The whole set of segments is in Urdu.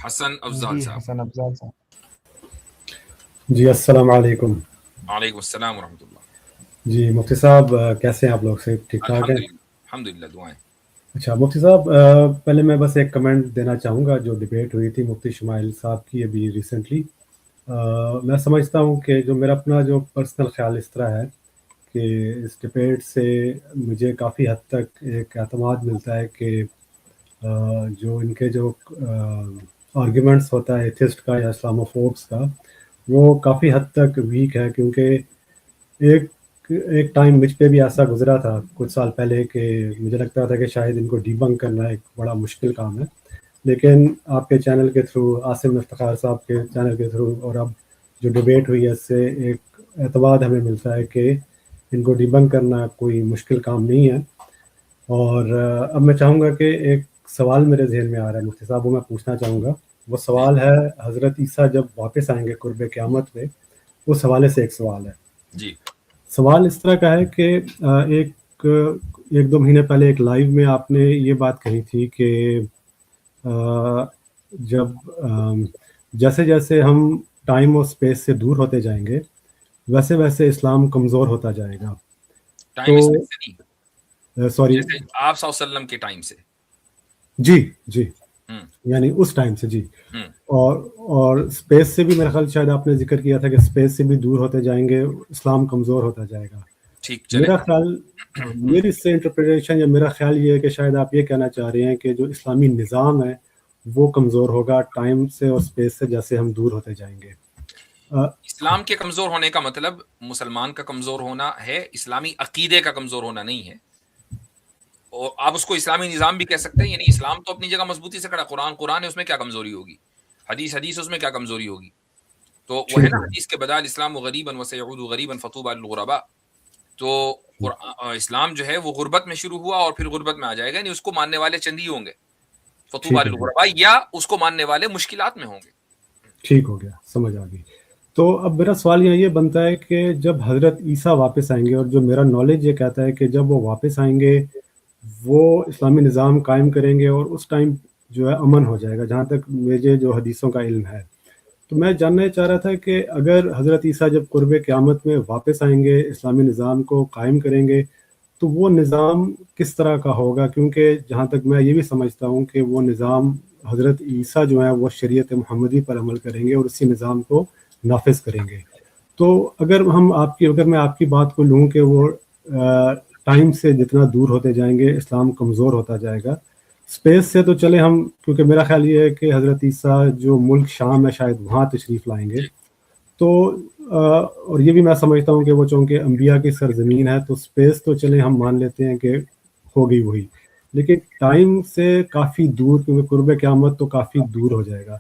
حسن افضال جی صاحب. حسن افضال صاحب. جی السلام علیکم. وعلیکم السلام ورحمۃ اللہ. جی مفتی صاحب کیسے ہیں آپ لوگ؟ سے ٹھیک ٹھاک ہیں؟ الحمدللہ دعائیں. اچھا مفتی صاحب پہلے میں بس ایک کمنٹ دینا چاہوں گا. جو ڈبیٹ ہوئی تھی مفتی شمائل صاحب کی ابھی ریسنٹلی، میں سمجھتا ہوں کہ جو میرا اپنا جو پرسنل خیال اس طرح ہے کہ اس ڈبیٹ سے مجھے کافی حد تک ایک اعتماد ملتا ہے کہ جو ان کے جو آرگیومنٹس ہوتا ہے ایتھسٹ کا یا اسلاموفوبس کا، وہ کافی حد تک ویک ہے. کیونکہ ایک ٹائم مجھ پہ بھی ایسا گزرا تھا کچھ سال پہلے کہ مجھے لگتا تھا کہ شاید ان کو ڈیبنک کرنا ایک بڑا مشکل کام ہے، لیکن آپ کے چینل کے تھرو، عاصم افتخار صاحب کے چینل کے تھرو، اور اب جو ڈبیٹ ہوئی ہے اس سے ایک اعتماد ہمیں ملتا ہے کہ ان کو ڈیبنک کرنا کوئی مشکل کام نہیں ہے. اور اب میں چاہوں گا کہ ایک سوال میرے ذہن میں آ رہا ہے مفتی صاحب، وہ میں پوچھنا چاہوں گا. وہ سوال ہے حضرت عیسیٰ جب واپس آئیں گے قرب قیامت پہ، اس حوالے سے ایک سوال ہے. جی. سوال اس طرح کا ہے کہ ایک دو مہینے پہلے ایک لائیو میں آپ نے یہ بات کہی تھی کہ جب جیسے جیسے ہم ٹائم اور اسپیس سے دور ہوتے جائیں گے ویسے ویسے اسلام کمزور ہوتا جائے گا. ٹائم اس سے نہیں، سوری، جیسے آپ صلی اللہ علیہ وسلم کے ٹائم سے. جی یعنی اس ٹائم سے. جی. اور اسپیس سے بھی میرا خیال شاید آپ نے ذکر کیا تھا کہ اسپیس سے بھی دور ہوتے جائیں گے، اسلام کمزور ہوتا جائے گا. ٹھیک چلے. میرا خیال، میری اس سے انٹرپریٹیشن یا میرا خیال یہ ہے کہ شاید آپ یہ کہنا چاہ رہے ہیں کہ جو اسلامی نظام ہے وہ کمزور ہوگا ٹائم سے اور اسپیس سے جیسے ہم دور ہوتے جائیں گے. اسلام کے کمزور ہونے کا مطلب مسلمان کا کمزور ہونا ہے، اسلامی عقیدے کا کمزور ہونا نہیں ہے. اور آپ اس کو اسلامی نظام بھی کہہ سکتے ہیں. یعنی اسلام تو اپنی جگہ مضبوطی سے کھڑا، قرآن ہے، اس میں کیا کمزوری ہوگی؟ حدیث اس میں کیا کمزوری ہوگی؟ تو وہ ہے نا حدیث کے بدال اسلام غریباً وسیعود غریباً فطوبى للغرباء. تو اسلام جو ہے وہ غربت میں شروع ہوا اور پھر غربت میں آ جائے گا. یعنی اس کو ماننے والے چند ہی ہوں گے، فطوبى للغرباء، یا اس کو ماننے والے مشکلات میں ہوں گے. ٹھیک ہو گیا، سمجھ آ گئی. تو اب میرا سوال یہ بنتا ہے کہ جب حضرت عیسیٰ واپس آئیں گے، اور جو میرا نالج یہ کہتا ہے کہ جب وہ واپس آئیں گے وہ اسلامی نظام قائم کریں گے اور اس ٹائم جو ہے امن ہو جائے گا، جہاں تک مجھے جو حدیثوں کا علم ہے. تو میں جاننا چاہ رہا تھا کہ اگر حضرت عیسیٰ جب قرب قیامت میں واپس آئیں گے، اسلامی نظام کو قائم کریں گے، تو وہ نظام کس طرح کا ہوگا؟ کیونکہ جہاں تک میں یہ بھی سمجھتا ہوں کہ وہ نظام حضرت عیسیٰ جو ہیں وہ شریعت محمدی پر عمل کریں گے اور اسی نظام کو نافذ کریں گے. تو اگر میں آپ کی بات کو لوں کہ وہ ٹائم سے جتنا دور ہوتے جائیں گے اسلام کمزور ہوتا جائے گا، اسپیس سے تو چلے ہم، کیونکہ میرا خیال یہ ہے کہ حضرت عیسیٰ جو ملک شام ہے شاید وہاں تشریف لائیں گے. تو اور یہ بھی میں سمجھتا ہوں کہ وہ چونکہ انبیاء کی سرزمین ہے تو اسپیس تو چلے ہم مان لیتے ہیں کہ ہوگی وہی، لیکن ٹائم سے کافی دور، کیونکہ قرب قیامت تو کافی دور ہو جائے گا.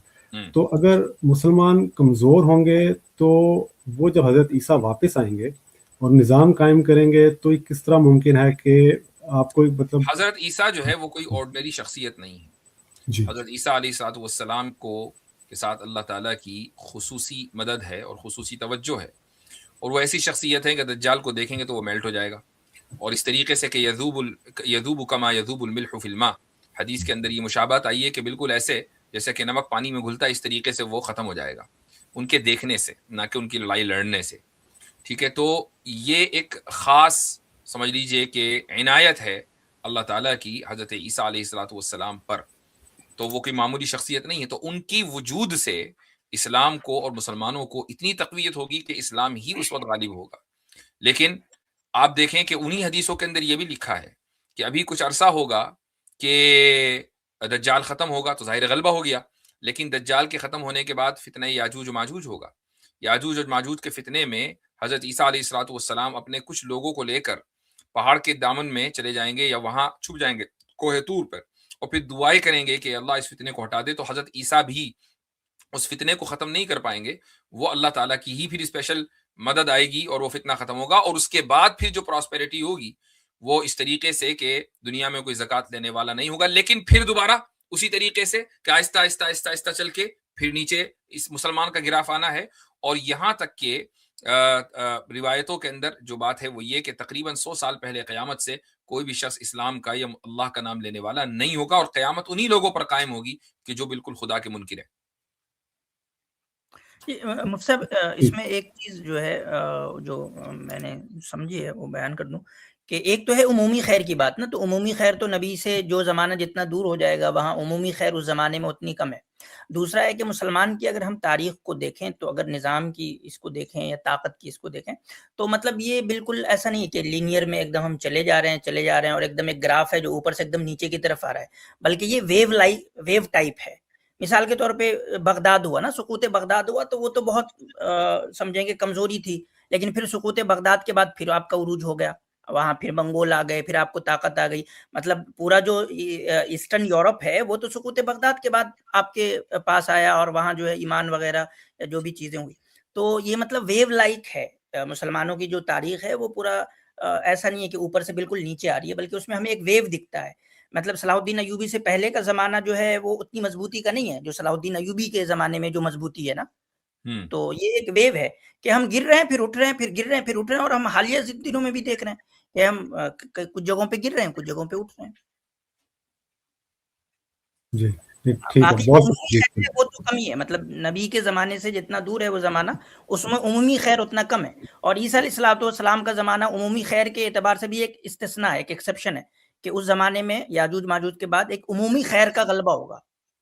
تو اگر مسلمان کمزور ہوں گے تو وہ جب حضرت عیسیٰ واپس آئیں گے اور نظام قائم کریں گے تو یہ کس طرح ممکن ہے کہ آپ کو مطلب حضرت عیسیٰ جو ہے وہ کوئی آرڈنری شخصیت نہیں ہے. جی حضرت عیسیٰ علیہ الصلوۃ والسلام کو کے ساتھ اللہ تعالیٰ کی خصوصی مدد ہے اور خصوصی توجہ ہے، اور وہ ایسی شخصیت ہے کہ دجال کو دیکھیں گے تو وہ میلٹ ہو جائے گا. اور اس طریقے سے کہ یذوب کما یذوب الملح فی الماء، حدیث کے اندر یہ مشابہت آئی ہے کہ بالکل ایسے جیسے کہ نمک پانی میں گھلتا ہے، اس طریقے سے وہ ختم ہو جائے گا ان کے دیکھنے سے، نہ کہ ان کی لڑائی لڑنے سے. ٹھیک ہے، تو یہ ایک خاص سمجھ لیجئے کہ عنایت ہے اللہ تعالیٰ کی حضرت عیسیٰ علیہ الصلوۃ والسلام پر. تو وہ کوئی معمولی شخصیت نہیں ہے. تو ان کی وجود سے اسلام کو اور مسلمانوں کو اتنی تقویت ہوگی کہ اسلام ہی اس وقت غالب ہوگا. لیکن آپ دیکھیں کہ انہی حدیثوں کے اندر یہ بھی لکھا ہے کہ ابھی کچھ عرصہ ہوگا کہ دجال ختم ہوگا، تو ظاہر غلبہ ہو گیا. لیکن دجال کے ختم ہونے کے بعد فتنہ یاجوج و ماجوج ہوگا. یاجوج اور ماجوج کے فتنے میں حضرت عیسیٰ علیہ الصلوۃ والسلام اپنے کچھ لوگوں کو لے کر پہاڑ کے دامن میں چلے جائیں گے یا وہاں چھپ جائیں گے کوہ طور پر، اور پھر دعائیں کریں گے کہ اللہ اس فتنے کو ہٹا دے. تو حضرت عیسیٰ بھی اس فتنے کو ختم نہیں کر پائیں گے، وہ اللہ تعالیٰ کی ہی پھر اسپیشل مدد آئے گی اور وہ فتنہ ختم ہوگا. اور اس کے بعد پھر جو پراسپیرٹی ہوگی وہ اس طریقے سے کہ دنیا میں کوئی زکوٰۃ لینے والا نہیں ہوگا، لیکن پھر دوبارہ اسی طریقے سے کہ آہستہ آہستہ آہستہ آہستہ چل کے پھر نیچے اس مسلمان کا گراف آنا ہے. اور یہاں تک کہ روایتوں کے اندر جو بات ہے وہ یہ کہ تقریباً 100 سال پہلے قیامت سے کوئی بھی شخص اسلام کا یا اللہ کا نام لینے والا نہیں ہوگا، اور قیامت انہی لوگوں پر قائم ہوگی کہ جو بالکل خدا کے منکر ہیں۔ مفتی صاحب اس میں ایک چیز جو ہے جو میں نے سمجھی ہے وہ بیان کر دوں کہ ایک تو ہے عمومی خیر کی بات نا، تو عمومی خیر تو نبی سے جو زمانہ جتنا دور ہو جائے گا وہاں عمومی خیر اس زمانے میں اتنی کم ہے۔ دوسرا ہے کہ مسلمان کی اگر ہم تاریخ کو دیکھیں تو اگر نظام کی اس کو دیکھیں یا طاقت کی اس کو دیکھیں تو مطلب یہ بالکل ایسا نہیں ہے کہ لینئر میں ایک دم ہم چلے جا رہے ہیں اور ایک دم ایک گراف ہے جو اوپر سے ایک دم نیچے کی طرف آ رہا ہے، بلکہ یہ ویو ٹائپ ہے۔ مثال کے طور پہ بغداد ہوا نا، سقوط بغداد ہوا تو وہ تو بہت سمجھیں کہ کمزوری تھی، لیکن پھر سقوط بغداد کے بعد پھر آپ کا عروج ہو گیا، وہاں پھر منگول آ گئے، پھر آپ کو طاقت آ گئی۔ مطلب پورا جو ایسٹرن یورپ ہے وہ تو سقوط بغداد کے بعد آپ کے پاس آیا، اور وہاں جو ہے ایمان وغیرہ جو بھی چیزیں ہوئی، تو یہ مطلب ویو لائک ہے۔ مسلمانوں کی جو تاریخ ہے وہ پورا ایسا نہیں ہے کہ اوپر سے بالکل نیچے آ رہی ہے، بلکہ اس میں ہمیں ایک ویو دکھتا ہے۔ مطلب صلاح الدین ایوبی سے پہلے کا زمانہ جو ہے وہ اتنی مضبوطی کا نہیں ہے جو صلاح الدین ایوبی کے زمانے میں جو مضبوطی ہے نا، تو یہ ایک ویو ہے کہ ہم گر رہے ہیں پھر اٹھ رہے ہیں، پھر گر رہے ہیں پھر اٹھ رہے ہیں، اور ہم حالیہ دنوں میں بھی دیکھ رہے ہیں کہ ہم کچھ جگہوں پہ گر رہے ہیں، کچھ جگہوں پہ اٹھ رہے ہیں۔ جی ٹھیک ہے، باقی بہت عمومی خیر ہے وہ تو کم ہی ہے، مطلب نبی کے زمانے سے جتنا دور ہے وہ زمانہ، اس میں عمومی خیر اتنا کم ہے۔ اور عیسیٰ علیہ الصلوۃ والسلام کا زمانہ عمومی خیر کے اعتبار سے بھی ایک استثناء ہے، ایک ایکسیپشن ہے کہ اس زمانے میں یاجوج ماجوج کے بعد ایک عمومی خیر کا غلبہ ہوگا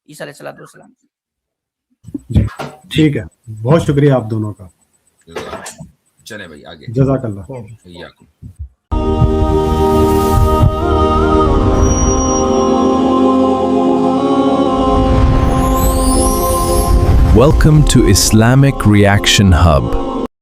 عیسیٰ علیہ الصلوۃ والسلام۔ جی ٹھیک ہے، بہت شکریہ آپ دونوں کا، چلیں بھائی آگے، جزاک اللہ۔ حیاکم۔ Welcome to Islamic Reaction Hub.